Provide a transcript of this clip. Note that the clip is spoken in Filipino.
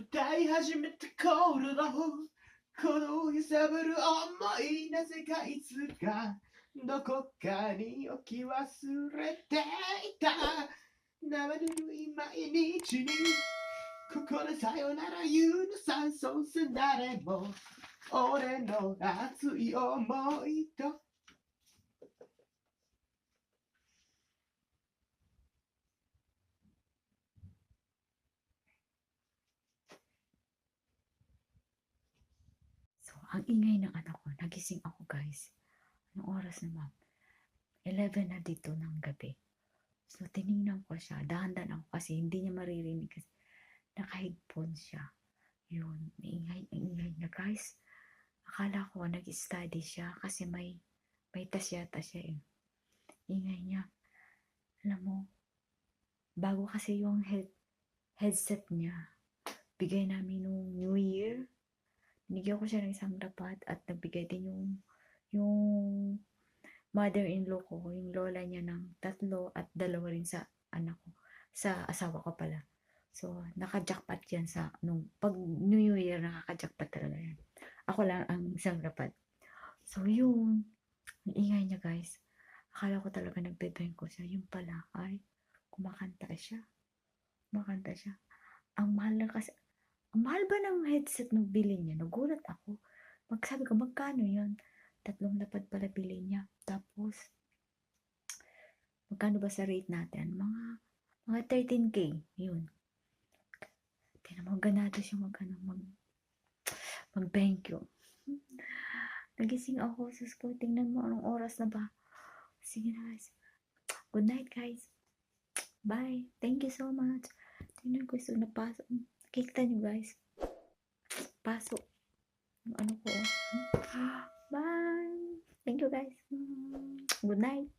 歌い始めた頃のこの揺さぶる想い、なぜかいつかどこかに置き忘れていた。生ぬるい毎日にここでさよなら言うのさ、そうせ誰も俺の熱い思いと。So, ang ingay ng anak ko, nagising ako guys. Anong oras na ma'am? 11 na dito ng gabi. So, tinignan ko siya. Dahan-dahan ako kasi hindi niya maririnig kasi naka-headphone siya. Yun, ang ingay niya guys. Akala ko nag-study siya kasi may tas yata siya eh. Ingay niya. Alam mo, bago kasi yung headset niya. Bigay namin nung New Year. Binigyan ko siya ng isang dapat at nagbigay din yung mother-in-law ko, yung lola niya ng 3 at 2 rin sa anak ko, sa asawa ko pala. So, naka-jackpot yan nung pag New Year, nakaka-jackpot talaga yan. Ako lang ang isang dapat. So, yun. Ang ingay niya guys. Akala ko talaga nagbe-bang ko siya. Yung pala, ay, kumakanta siya. Kumakanta siya. Ang mahal na kasi, ang mahal ba ng headset nung bili niya? Nagulat ako. Sabi ko, magkano yun? 3 lapad pala bili niya. Tapos, magkano ba sa rate natin? Mga 13K. Yun. Tingnan mo, ganado siya mag-thank you. Nagising ako sa school. Tingnan mo, anong oras na ba? Sige na guys. Good night guys. Bye. Thank you so much. Tingnan ko na pasok. Kita nyo guys. Pasok. Yung ano ko. Bye. Thank you guys. Good night.